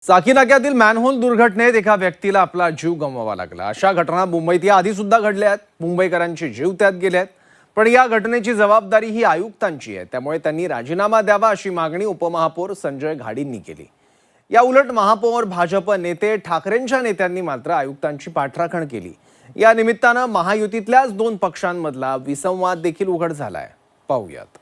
साकीनाक्यातील manhole दुर्घटनेत एका व्यक्तीला आपला जीव गमवावा लागला। अशा घटना मुंबईत याआधी सुद्धा घडल्या आहेत। मुंबईकरांचे जीव त्यात गेले आहेत। पण या घटनेची जबाबदारी ही आयुक्तांची आहे, त्यामुळे त्यांनी राजीनामा द्यावा अशी मागणी उपमहापौर संजय घाडींनी केली। या उलट महापौर भाजप नेते ठाकरेंच्या नेत्यांनी मात्र आयुक्तांची पाठराखण केली। या निमित्तानं महायुतीतल्याच दोन पक्षांमधला विसंवाद देखील उघड झालाय। पाहूयात।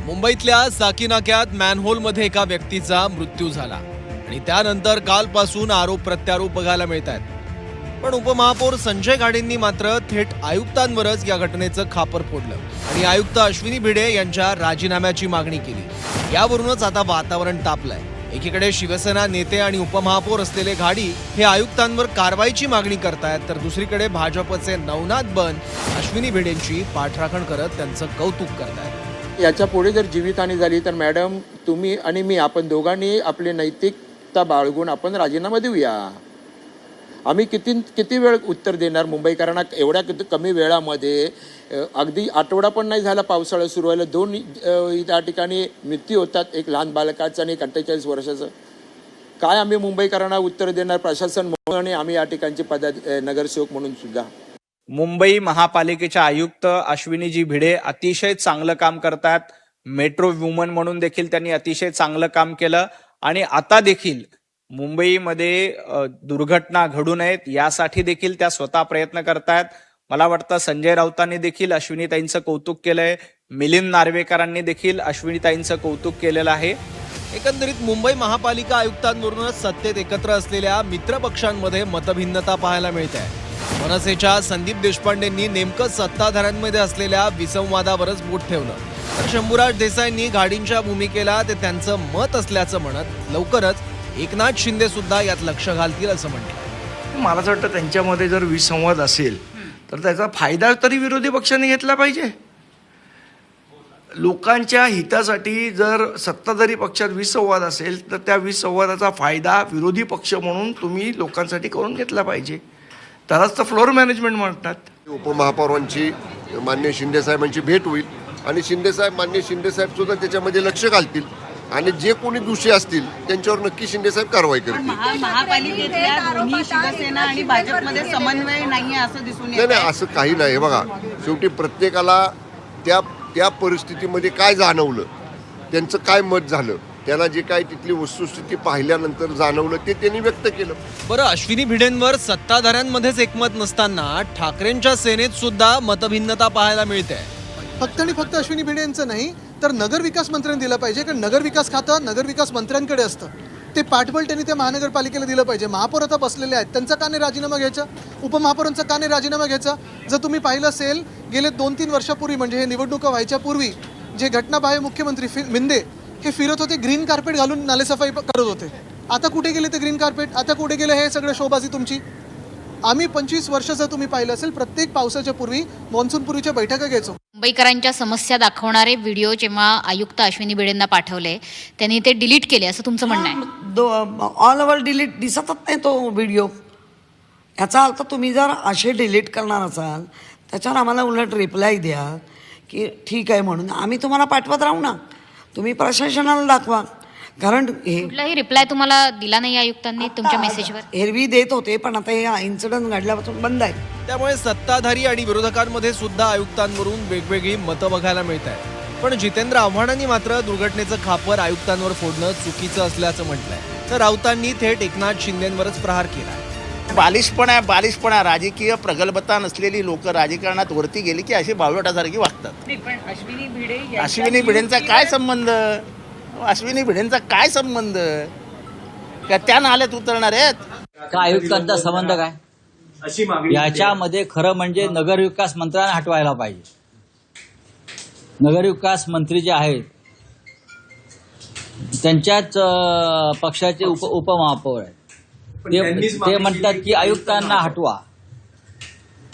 मुंबईतल्या साकीनाक्यात मॅनहोलमध्ये एका व्यक्तीचा मृत्यू झाला आणि त्यानंतर कालपासून आरोप प्रत्यारोप बघायला मिळत आहेत। पण उपमहापौर संजय घाडींनी मात्र थेट आयुक्तांवरच या घटनेचं खापर फोडलं आणि आयुक्त अश्विनी भिडे यांच्या राजीनाम्याची मागणी केली। यावरूनच आता वातावरण तापलंय। एकीकडे शिवसेना नेते आणि उपमहापौर असलेले घाडी हे आयुक्तांवर कारवाईची मागणी करतायत, तर दुसरीकडे भाजपचे नवनाथ बन अश्विनी भिडेंची पाठराखण करत त्यांचं कौतुक करतायत। याच्या पुढे जर जीवितहानी झाली तर मॅडम, तुम्ही आणि मी आपण दोघांनी आपली नैतिकता बाळगून आपण राजीनामा देऊया। आम्ही किती वेळ उत्तर देणार मुंबईकरांना? एवढ्या कमी वेळामध्ये अगदी आठवडा पण नाही झाला पावसाळा सुरू व्हायला, दोन त्या ठिकाणी मृत्यू होतात, एक लहान बालकाचा आणि एक 48 वर्षाचं। काय आम्ही मुंबईकरांना उत्तर देणार प्रशासन म्हणून आणि आम्ही या ठिकाणचे नगरसेवक म्हणून सुद्धा? मुंबई महापालिकेच्या आयुक्त अश्विनीजी भिडे अतिशय चांगलं काम करतात। मेट्रो वुमन म्हणून देखील त्यांनी अतिशय चांगलं काम केलं आणि आता देखील मुंबईमध्ये दुर्घटना घडू नयेत यासाठी देखील त्या स्वतः प्रयत्न करतायत। मला वाटतं संजय राऊतांनी देखील अश्विनीताईंचं कौतुक केलंय, मिलिंद नार्वेकरांनी देखील अश्विनीताईंचं कौतुक केलेलं आहे। एकंदरीत मुंबई महापालिका आयुक्तांवरूनच सत्तेत एकत्र असलेल्या मित्रपक्षांमध्ये मतभिन्नता पाहायला मिळते। मनसेच्या संदीप देशपांडेंनी नेमकं सत्ताधाऱ्यांमध्ये असलेल्या विसंवादावरच बोट ठेवलं, तर शंभूराज देसाईंनी घाडींच्या भूमिकेला ते त्यांचं मत असल्याचं म्हणत लवकरच एकनाथ शिंदे सुद्धा यात लक्ष घालतील असं म्हटलं। मला असं वाटतं त्यांच्यामध्ये जर विसंवाद असेल तर त्याचा फायदा तरी विरोधी पक्षांनी घेतला पाहिजे। लोकांच्या हितासाठी जर सत्ताधारी पक्षात विसंवाद असेल तर त्या विसंवादाचा फायदा विरोधी पक्ष म्हणून तुम्ही लोकांसाठी करून घेतला पाहिजे। त्यालाच तर फ्लोअर मॅनेजमेंट म्हणतात। उपमहापौरांची माननीय शिंदेसाहेबांची भेट होईल आणि माननीय शिंदेसाहेब सुद्धा त्याच्यामध्ये लक्ष घालतील आणि जे कोणी दोषी असतील त्यांच्यावर नक्की शिंदेसाहेब कारवाई करतील। महापालिकेतल्या दोन्ही शिवसेना आणि भाजपमध्ये समन्वय नाहीये असं दिसून येतं। नाही, असं काही नाही। बघा, शेवटी प्रत्येकाला त्या परिस्थितीमध्ये काय जाणवलं, त्यांचं काय मत झालं, त्यांना जे काय तिथली वस्तुस्थिती पाहिल्यानंतर जाणवलं ते त्यांनी व्यक्त केलं। बरं, अश्विनी भिडेंवर सत्ताधाऱ्यांमध्येच एकमत नसताना ठाकरेंच्या सेनेत सुद्धा मतभिन्नता पाहायला मिळते। फक्त आणि फक्त अश्विनी भिडे यांचं नाही तर नगरविकास मंत्र्यांनी दिलं पाहिजे, कारण नगरविकास खातं नगरविकास मंत्र्यांकडे असतं। ते पाठबळ त्यांनी त्या महानगरपालिकेला दिलं पाहिजे। महापौर आता बसलेले आहेत, त्यांचा का नाही राजीनामा घ्यायचा? उपमहापौरांचा का नाही राजीनामा घ्यायचा? जर तुम्ही पाहिलं असेल गेले 2-3 वर्षापूर्वी, म्हणजे हे निवडणुका व्हायच्या पूर्वी, जे घटनाबाह्य मुख्यमंत्री मिंदे हे फिरत होते, ग्रीन कार्पेट घालून नालेसफाई करत होते। आता कुठे गेले ते ग्रीन कार्पेट? आता कुठे गेले हे सगळं शोबाजी तुमची? आम्ही 25 वर्ष जर तुम्ही पाहिलं असेल प्रत्येक पावसाच्या पूर्वी मॉन्सून पूर्वीच्या बैठका घ्यायचो। मुंबईकरांच्या समस्या दाखवणारे व्हिडिओ जेव्हा आयुक्त अश्विनी भिडेंना पाठवले त्यांनी ते डिलीट केले असं तुमचं म्हणणं आहे? ऑल ओव्हर डिलीट दिसतच नाही तो व्हिडिओ। याचा अर्थ तुम्ही जर असे डिलीट करणार असाल त्याच्यावर आम्हाला उलट रिप्लाय द्या की ठीक आहे म्हणून, आम्ही तुम्हाला पाठवत राहू ना, तुम्ही प्रशासनाला दाखवा। कारण कुठलाही रिप्लाय तुम्हाला दिला नाही आयुक्तांनी तुमच्या मेसेजवर? एरवी देत होते, पण आता हे इन्सिडेंट घडल्यापासून बंद आहे। त्यामुळे सत्ताधारी आणि विरोधकांमध्ये सुद्धा आयुक्तांवरून वेगवेगळी मतं बघायला मिळत आहेत। पण जितेंद्र आव्हाडांनी मात्र दुर्घटनेचं खापर आयुक्तांवर फोडणं चुकीचं असल्याचं म्हटलंय, तर राऊतांनी थेट एकनाथ शिंदेंवरच प्रहार केला। बालिशपणा राजकीय प्रगल्भता नसलेली लोक राजकारणात वरती गेली की अशी बावळटासारखी वागतात। अश्विनी भिडेंचा काय संबंध? अश्विनी भिडेंचा काय संबंध? का त्या नाल्यात उतरणार आहेत का? आयुक्तांचा संबंध काय? याच्यामध्ये खरं म्हणजे नगरविकास मंत्र्यांना हटवायला पाहिजे। नगरविकास मंत्री जे आहेत त्यांच्याच पक्षाचे उपमहापौर आहेत, ते म्हणतात की आयुक्तांना हटवा।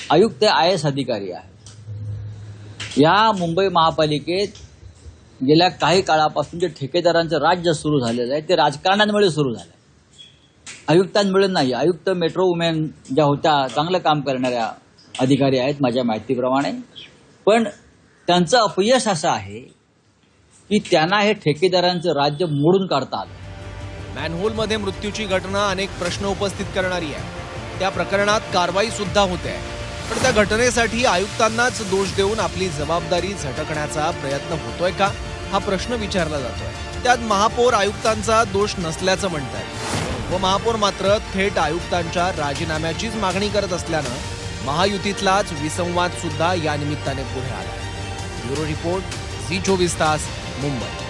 आयुक्त IAS अधिकारी आहेत। या मुंबई महापालिकेत गेल्या काही काळापासून जे ठेकेदारांचं राज्य सुरू झालेलं आहे ते राजकारणांमुळे सुरू झालं आहे, आयुक्तांमुळे नाही। आयुक्त मेट्रो वुमेन ज्या होत्या चांगलं काम करणाऱ्या अधिकारी आहेत माझ्या माहितीप्रमाणे, पण त्यांचं अपयश असं आहे की त्यांना हे ठेकेदारांचं राज्य मोडून काढता आलं. मॅनहोलमध्ये मृत्यूची घटना अनेक प्रश्न उपस्थित करणारी आहे. त्या प्रकरणात कारवाई सुद्धा होते, पण त्या घटनेसाठी आयुक्तांनाच दोष देऊन आपली जबाबदारी झटकण्याचा प्रयत्न होतोय का, हा प्रश्न विचारला जातोय. त्यात महापौर आयुक्तांचा दोष नसल्याचं म्हणतात. उपमहापौर मात्र थेट आयुक्तांच्या राजीनाम्याचीच मागणी करत असल्यानं महायुतीतलाच विसंवाद सुद्धा या निमित्ताने पुढे आला. ब्युरो रिपोर्ट, झी 24 तास, मुंबई.